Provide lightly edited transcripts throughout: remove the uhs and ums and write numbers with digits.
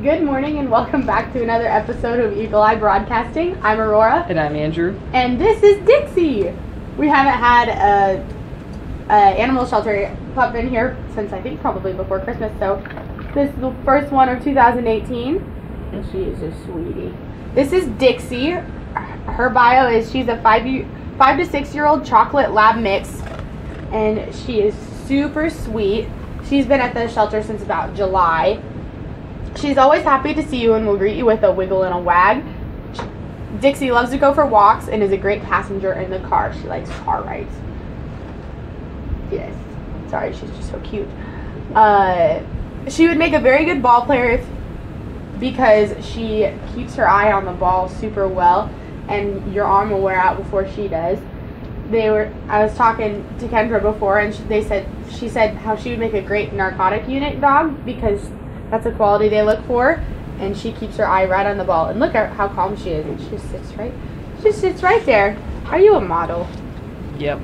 Good morning and welcome back to another episode of Eagle Eye Broadcasting. I'm Aurora. And I'm Andrew. And this is Dixie. We haven't had a animal shelter pup in here since I think probably before Christmas, so this is the first one of 2018. And she is a sweetie. This is Dixie. Her bio is she's a 5 to 6 year old chocolate lab mix, and she is super sweet. She's been at the shelter since about July. She's always happy to see you and will greet you with a wiggle and a wag. Dixie loves to go for walks and is a great passenger in the car. She likes car rides. Yes. Sorry, she's just so cute. She would make a very good ball player because she keeps her eye on the ball super well, and your arm will wear out before she does. I was talking to Kendra before, and she said how she would make a great narcotic unit dog because that's a quality they look for, and she keeps her eye right on the ball. And look at how calm she is. And she just sits right there. Are you a model? Yep.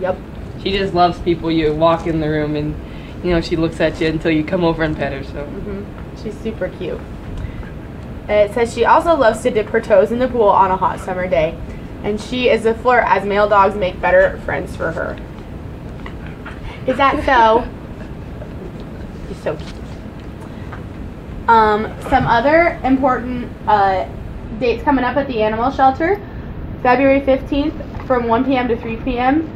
Yep. She just loves people. You walk in the room and, she looks at you until you come over and pet her. So She's super cute. It says she also loves to dip her toes in the pool on a hot summer day. And she is a flirt as male dogs make better friends for her. Is that so? She's so cute. Some other important dates coming up at the animal shelter. February 15th from 1 p.m. to 3 p.m.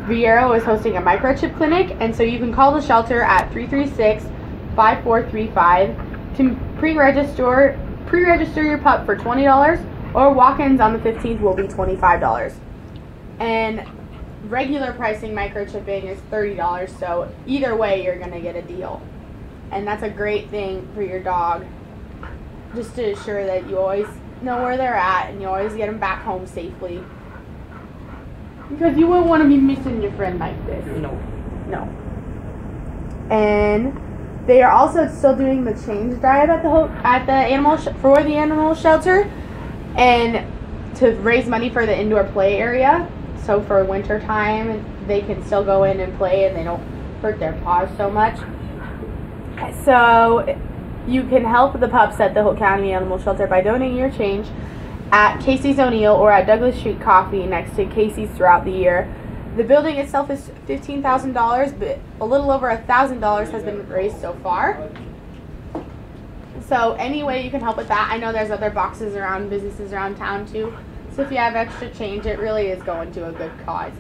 Viero is hosting a microchip clinic, and so you can call the shelter at 336-5435 to pre-register your pup for $20, or walk-ins on the 15th will be $25. And regular pricing microchipping is $30, so either way you're going to get a deal. And that's a great thing for your dog, just to ensure that you always know where they're at and you always get them back home safely. Because you wouldn't want to be missing your friend like this. No. And they are also still doing the change drive for the animal shelter, and to raise money for the indoor play area. So for winter time, they can still go in and play and they don't hurt their paws so much. So you can help the pups at the Holt County Animal Shelter by donating your change at Casey's O'Neill or at Douglas Street Coffee next to Casey's throughout the year. The building itself is $15,000, but a little over $1,000 has been raised so far. So any way you can help with that. I know there's other boxes around, businesses around town too. So if you have extra change, it really is going to a good cause.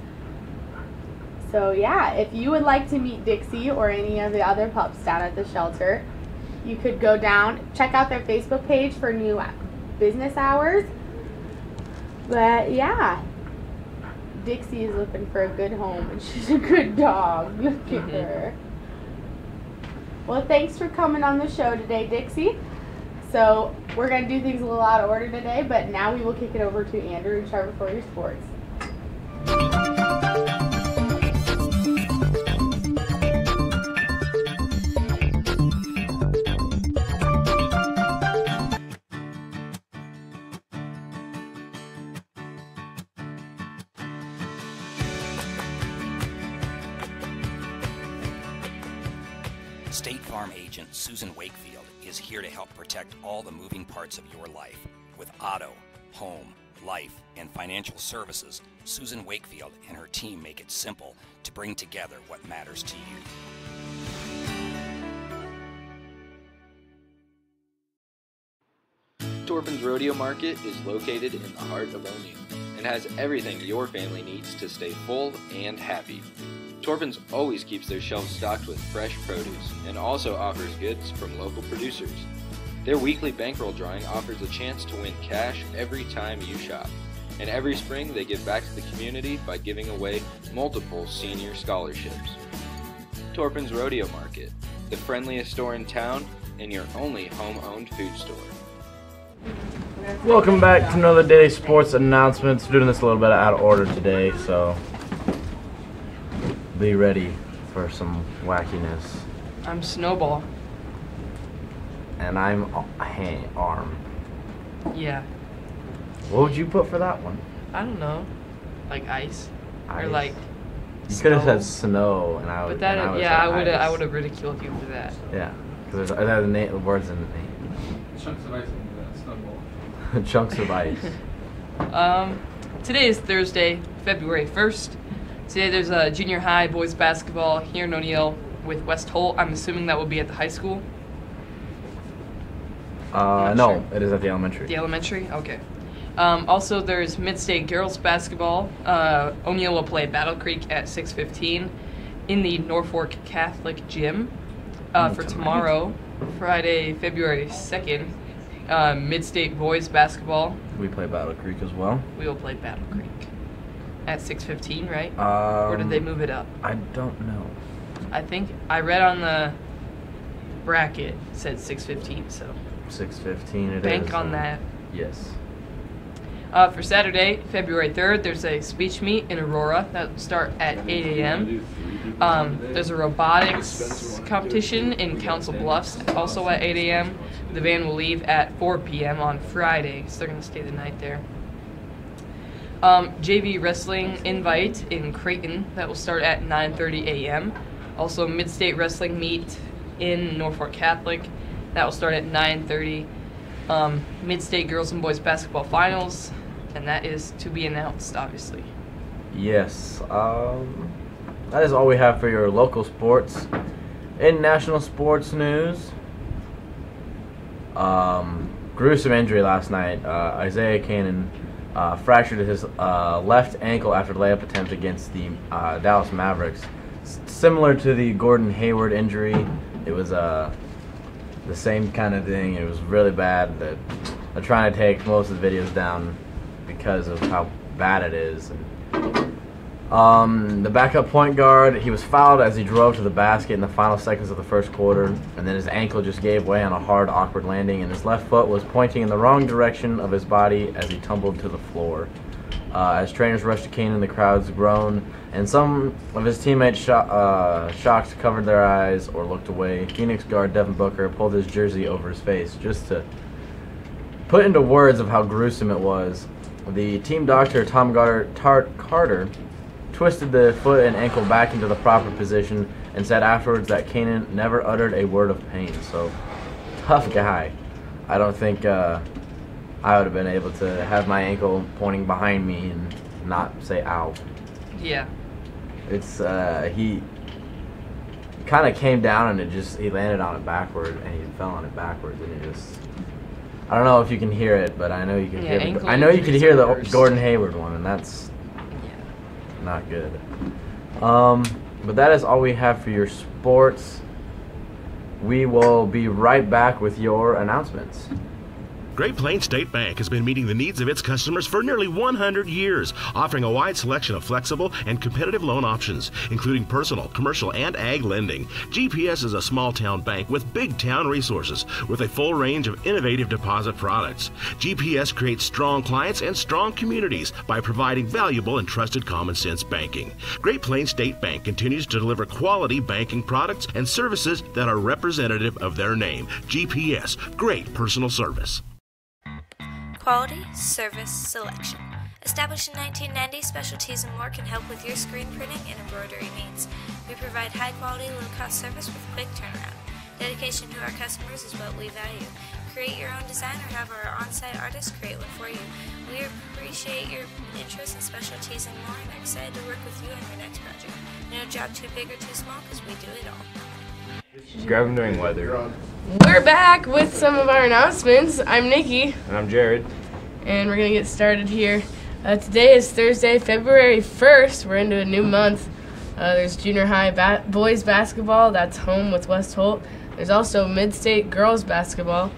So yeah, if you would like to meet Dixie or any of the other pups down at the shelter, you could go down, check out their Facebook page for new business hours. But yeah, Dixie is looking for a good home, and she's a good dog. Look at her. Well, thanks for coming on the show today, Dixie. So we're going to do things a little out of order today, but now we will kick it over to Andrew and Trevor for your sports. State Farm agent Susan Wakefield is here to help protect all the moving parts of your life. With auto, home, life, and financial services, Susan Wakefield and her team make it simple to bring together what matters to you. Torpin's Rodeo Market is located in the heart of O'Neill and has everything your family needs to stay full and happy. Torpin's always keeps their shelves stocked with fresh produce and also offers goods from local producers. Their weekly bankroll drawing offers a chance to win cash every time you shop. And every spring they give back to the community by giving away multiple senior scholarships. Torpin's Rodeo Market, the friendliest store in town and your only home-owned food store. Welcome back to another daily sports announcements. We're doing this a little bit out of order today, so be ready for some wackiness. I'm Snowball. And I'm Arm. Yeah. What would you put for that one? I don't know. Like ice. Ice. Or like You could have said snow, and I would. But that, and yeah, I I would have ridiculed you for that. Yeah, because there's the words in the name. chunks of ice in the snowball. Chunks of ice. Today is Thursday, February 1st. Today there's a junior high boys basketball here in O'Neill with West Holt. I'm assuming that will be at the high school. No, sure. it is at the elementary. The elementary? Okay. Also, there's Mid-State girls basketball. O'Neill will play Battle Creek at 6:15 in the Norfolk Catholic Gym. For tomorrow, Friday, February 2nd, Mid-State boys basketball. We play Battle Creek as well. We will play Battle Creek at 6:15, right? Or did they move it up? I don't know. I think I read on the bracket it said 6:15, so 6:15 it is. bank on that. Yes. For Saturday, February 3rd, there's a speech meet in Aurora that will start at 8 a.m. There's a robotics competition in Council Bluffs, also at 8 a.m. The van will leave at 4 p.m. on Friday, so they're going to stay the night there. JV Wrestling Invite in Creighton, that will start at 9:30 a.m. Also, Mid-State Wrestling Meet in Norfolk Catholic, that will start at 9:30. Mid-State Girls and Boys Basketball Finals, and that is to be announced, obviously. Yes. That is all we have for your local sports. In national sports news, gruesome injury last night. Isaiah Cannon fractured his left ankle after layup attempt against the Dallas Mavericks. Similar to the Gordon Hayward injury, it was the same kind of thing. It was really bad. They're trying to take most of the videos down because of how bad it is. The backup point guard, he was fouled as he drove to the basket in the final seconds of the first quarter, and then his ankle just gave way on a hard, awkward landing, and his left foot was pointing in the wrong direction of his body as he tumbled to the floor. As trainers rushed to Canaan, the crowds groaned, and some of his teammates shocked covered their eyes or looked away. Phoenix guard Devin Booker pulled his jersey over his face just to put into words of how gruesome it was. The team doctor, Tom Carter, twisted the foot and ankle back into the proper position and said afterwards that Canaan never uttered a word of pain. So, tough guy. I don't think I would have been able to have my ankle pointing behind me and not say ow. Yeah. It's he kind of came down and he landed on it backward and he fell on it backwards and it just, I don't know if you can hear it, but I know you can hear it. I know you could hear the Gordon Hayward one, and that's not good. But that is all we have for your sports. We will be right back with your announcements. Great Plains State Bank has been meeting the needs of its customers for nearly 100 years, offering a wide selection of flexible and competitive loan options, including personal, commercial, and ag lending. GPS is a small-town bank with big-town resources, with a full range of innovative deposit products. GPS creates strong clients and strong communities by providing valuable and trusted common-sense banking. Great Plains State Bank continues to deliver quality banking products and services that are representative of their name. GPS, great personal service. Quality, service, selection. Established in 1990, Specialties and More can help with your screen printing and embroidery needs. We provide high-quality, low-cost service with quick turnaround. Dedication to our customers is what we value. Create your own design or have our on-site artists create one for you. We appreciate your interest in Specialties and More and are excited to work with you on your next project. No job too big or too small because we do it all. Grab them during weather. We're back with some of our announcements. I'm Nikki. And I'm Jared. And we're going to get started here. Today is Thursday, February 1st. We're into a new month. There's junior high boys basketball. That's home with West Holt. There's also Mid-State girls basketball.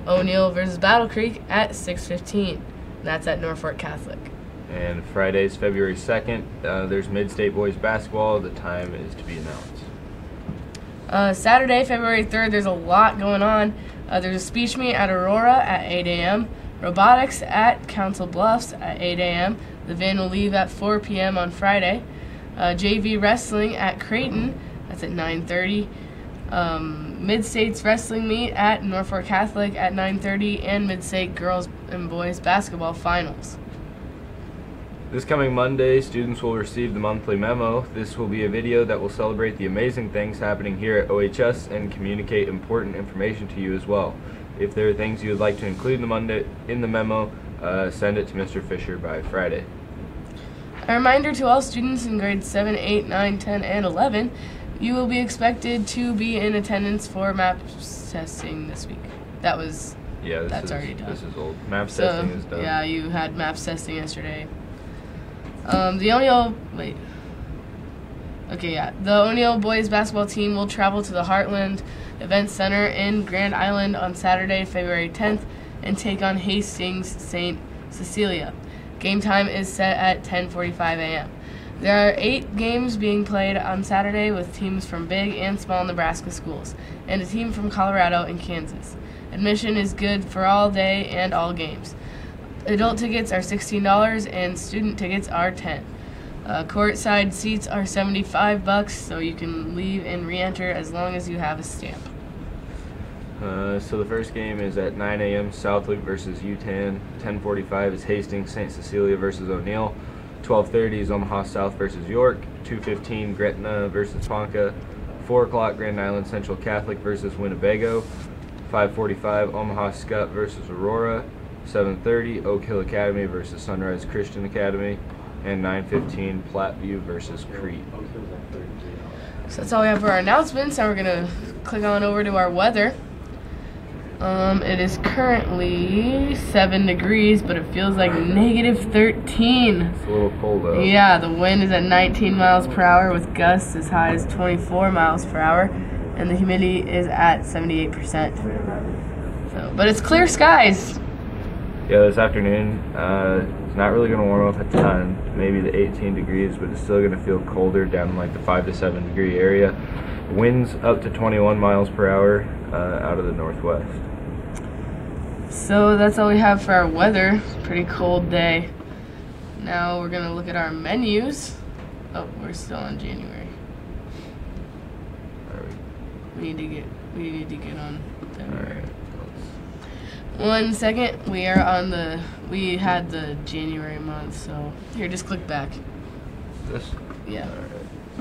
O'Neill versus Battle Creek at 6:15. That's at Norfolk Catholic. And Friday's February 2nd. There's Mid-State boys basketball. The time is to be announced. Saturday, February 3rd, there's a lot going on. There's a speech meet at Aurora at 8 a.m., robotics at Council Bluffs at 8 a.m. The van will leave at 4 p.m. on Friday. JV Wrestling at Creighton, that's at 9:30. Mid-State's Wrestling Meet at Norfolk Catholic at 9:30, and Mid-State Girls and Boys Basketball Finals. This coming Monday, students will receive the monthly memo. This will be a video that will celebrate the amazing things happening here at OHS and communicate important information to you as well. If there are things you would like to include in the memo, send it to Mr. Fisher by Friday. A reminder to all students in grades 7, 8, 9, 10, and 11, you will be expected to be in attendance for MAPS testing this week. That's already done. This is old. MAPS testing is done. Yeah, you had MAPS testing yesterday. The O'Neill boys basketball team will travel to the Heartland Event Center in Grand Island on Saturday, February 10th, and take on Hastings St. Cecilia. Game time is set at 10:45 a.m. There are 8 games being played on Saturday with teams from big and small Nebraska schools, and a team from Colorado and Kansas. Admission is good for all day and all games. Adult tickets are $16 and student tickets are $10. Courtside seats are $75, so you can leave and re-enter as long as you have a stamp. So the first game is at 9 a.m. Southwick versus UTAN. 10:45 is Hastings St. Cecilia versus O'Neill. 12:30 is Omaha South versus York. 2:15 Gretna versus Ponca. 4 o'clock Grand Island Central Catholic versus Winnebago. 5:45 Omaha Scott versus Aurora. 7:30 Oak Hill Academy versus Sunrise Christian Academy. And 9:15 Platteview versus Crete. So that's all we have for our announcements. Now we're going to click on over to our weather. It is currently 7 degrees, but it feels like -13. It's a little cold though. Yeah, the wind is at 19 miles per hour with gusts as high as 24 miles per hour, and the humidity is at 78%. But it's clear skies. Yeah, this afternoon, it's not really going to warm up a ton, maybe the 18 degrees, but it's still going to feel colder down in like the 5 to 7 degree area. Winds up to 21 miles per hour out of the northwest. So that's all we have for our weather. It's a pretty cold day. Now we're going to look at our menus. Oh, we're still on January. We need to get on February. 1 second. We had the January month, so here, just click back. This? Yeah.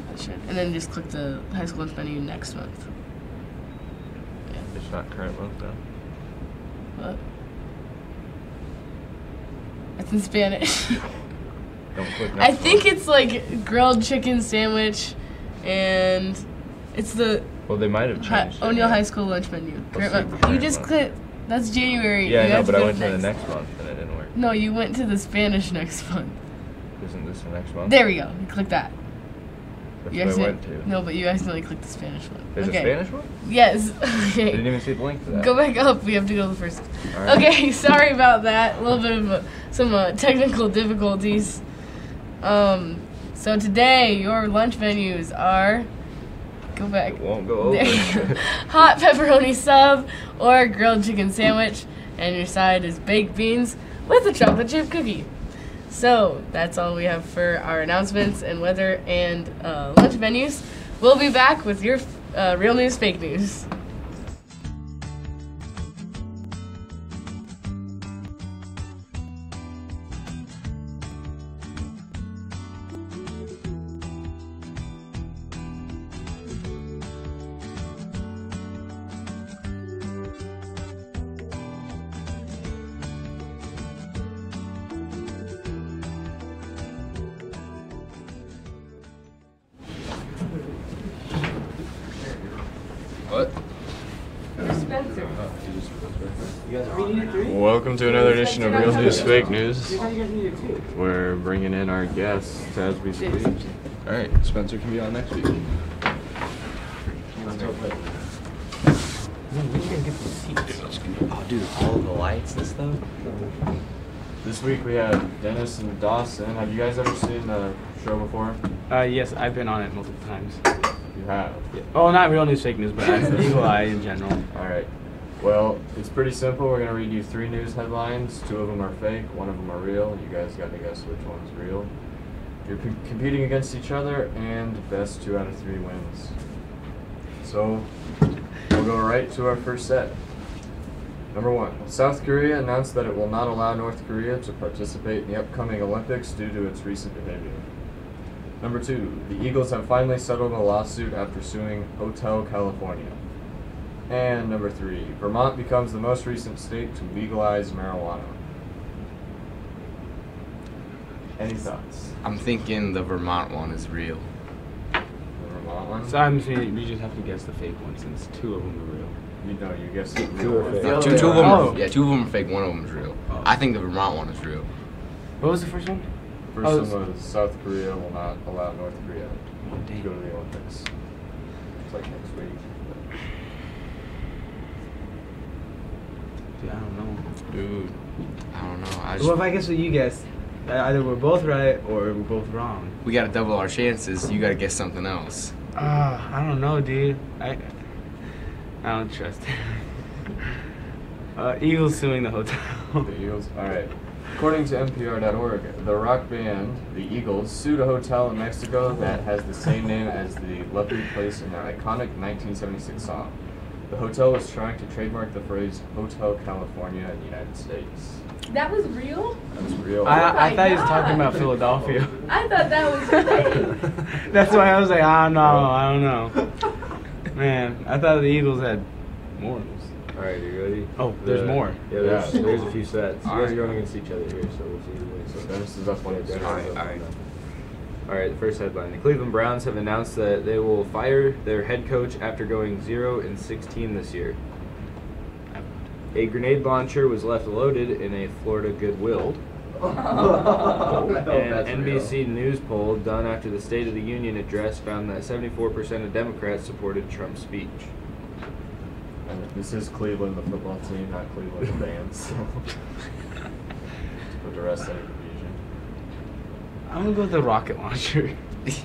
That should. And then just click the high school lunch menu next month. Yeah. It's not current month though. What? It's in Spanish. Don't click next I think it's like grilled chicken sandwich, and it's the Well, they might have changed O'Neill High School lunch menu. You just click. That's January. Yeah, I know, but I went to to the next month and it didn't work. No, you went to the Spanish next month. Isn't this the next month? There we go. You click that. That's what I went to. No, but you accidentally clicked the Spanish one. There's a Spanish one? Yes. Okay. I didn't even see the link to that. Go back up. We have to go to the first. Right. Okay, sorry about that. A little bit of some technical difficulties. So today your lunch menus are. Go back. It won't go over. Hot pepperoni sub or grilled chicken sandwich, and your side is baked beans with a chocolate chip cookie. So that's all we have for our announcements and weather and lunch menus. We'll be back with your real news, fake news. What? Spencer. Welcome to another edition of Real News Fake News. We're bringing in our guests as we speak. All right, Spencer can be on next week. Oh, dude, all of the lights and stuff. This week we had Dennis and Dawson. Have you guys ever seen the show before? Yes, I've been on it multiple times. You have? Yeah. Oh, not Real News Fake News, but Eagle Eye in general. Alright. Well, it's pretty simple. We're going to read you 3 news headlines. 2 of them are fake, 1 of them are real. You guys got to guess which one's real. You're competing against each other, and best 2 out of 3 wins. So, we'll go right to our first set. Number 1. South Korea announced that it will not allow North Korea to participate in the upcoming Olympics due to its recent behavior. Number 2. The Eagles have finally settled a lawsuit after suing Hotel California. And number 3, Vermont becomes the most recent state to legalize marijuana. Any thoughts? I'm thinking the Vermont one is real. The Vermont one? So I'm saying we just have to guess the fake one since 2 of them are real. You know, you guess the Two are fake. Two of them are, yeah, 2 of them are fake, 1 of them is real. I think the Vermont one is real. What was the first one? First one was South Korea will not allow North Korea to go to the Olympics. It's like next week. Dude, I don't know. Dude, I don't know. Well, if I guess what you guessed, either we're both right or we're both wrong. We gotta double our chances. You gotta guess something else. I don't know, dude. I don't trust him. Eagles suing the hotel. The Eagles? Alright. According to NPR.org, the rock band, the Eagles, sued a hotel in Mexico that has the same name as the lovely place in their iconic 1976 song. The hotel was trying to trademark the phrase Hotel California in the United States. That was real? That was real. I thought he was talking about Philadelphia. I thought that was fake. That's why I was like, I don't know. Man, I thought the Eagles had morals. Alright, you ready? Oh, there's more. Yeah, there's a few sets. You guys are going against each other here, so we'll see who wins. So Dennis is up 1-0. Alright, the first headline. The Cleveland Browns have announced that they will fire their head coach after going 0-16 this year. A grenade launcher was left loaded in a Florida Goodwill. An NBC News poll done after the State of the Union address found that 74% of Democrats supported Trump's speech. And this is Cleveland, the football team, not Cleveland, the band. So. Put the rest in confusion. I'm gonna go with the rocket launcher.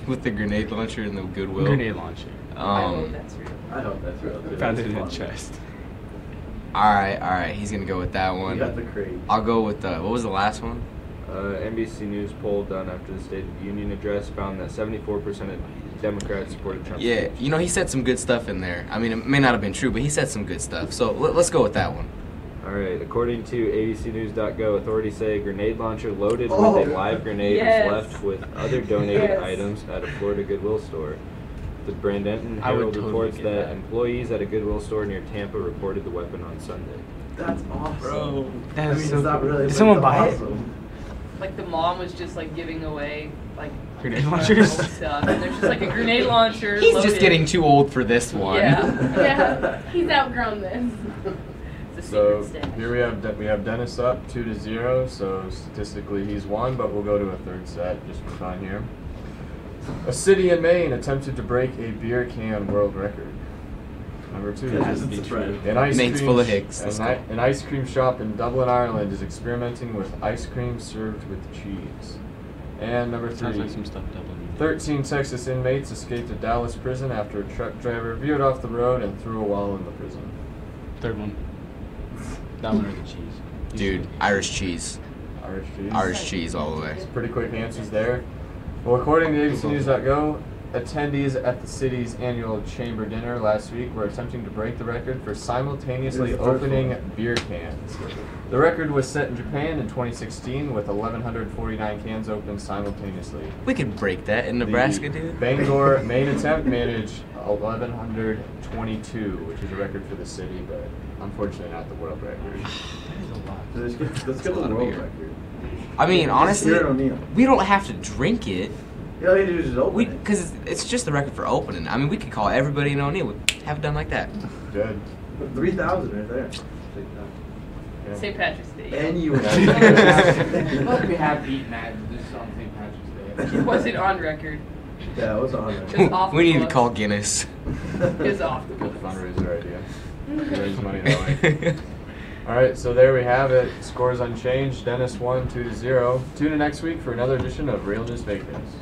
With the grenade launcher and the Goodwill. Grenade launcher. I hope that's real. I hope that's real. Found it in the chest. Alright, he's gonna go with that one. You got the crate. I'll go with what was the last one? NBC News poll done after the State of the Union address found that 74% of Democrats supported Trump. Yeah, you know, he said some good stuff in there. I mean, it may not have been true, but he said some good stuff. So let's go with that one. Alright, according to abcnews.go, authorities say a grenade launcher loaded with a live grenade was left with other donated items at a Florida Goodwill store. The Bradenton Herald reports that employees at a Goodwill store near Tampa reported the weapon on Sunday. That's awesome. Bro, that is so not cool. really, Did someone buy awesome. it? Like the mom was just like giving away like Grenade launchers? stuff, and there's just like a grenade launcher. He's loaded. just getting too old for this one. Yeah, he's outgrown this. So here we have Dennis up 2-0. So statistically he's won, but we'll go to a third set just for fun here. A city in Maine attempted to break a beer can world record. Number 2. Maine's full of hicks. An ice cream shop in Dublin, Ireland is experimenting with ice cream served with cheese. And number 3. Sounds like some stuff Dublin. 13 Texas inmates escaped a Dallas prison after a truck driver veered off the road and threw a wall in the prison. Third one. That one or the cheese? Dude, Irish cheese. Irish cheese? Irish cheese all the way. Pretty quick answers there. Well, according to abcnews.go, attendees at the city's annual chamber dinner last week were attempting to break the record for simultaneously opening beer cans. The record was set in Japan in 2016 with 1,149 cans opened simultaneously. We could break that in Nebraska, dude. Bangor main attempt managed 1,122, which is a record for the city, but unfortunately not the world record. Let's get the world record. I mean, honestly, Here at O'Neill. we don't have to drink it. You all you need to do is just open it. Because it's just the record for opening. I mean, we could call everybody in O'Neill. Have it done like that. Good. 3,000 right there. St. Patrick's Day. And you. Well, we have eaten that. This is on St. Patrick's Day. It wasn't on record. Yeah, it was on there. Just off We the need to books. call Guinness. It's off the Good books. fundraiser idea. Raise money that way. Alright, so there we have it. Scores unchanged. Dennis won 2-0. Tune in next week for another edition of Real News Fake News.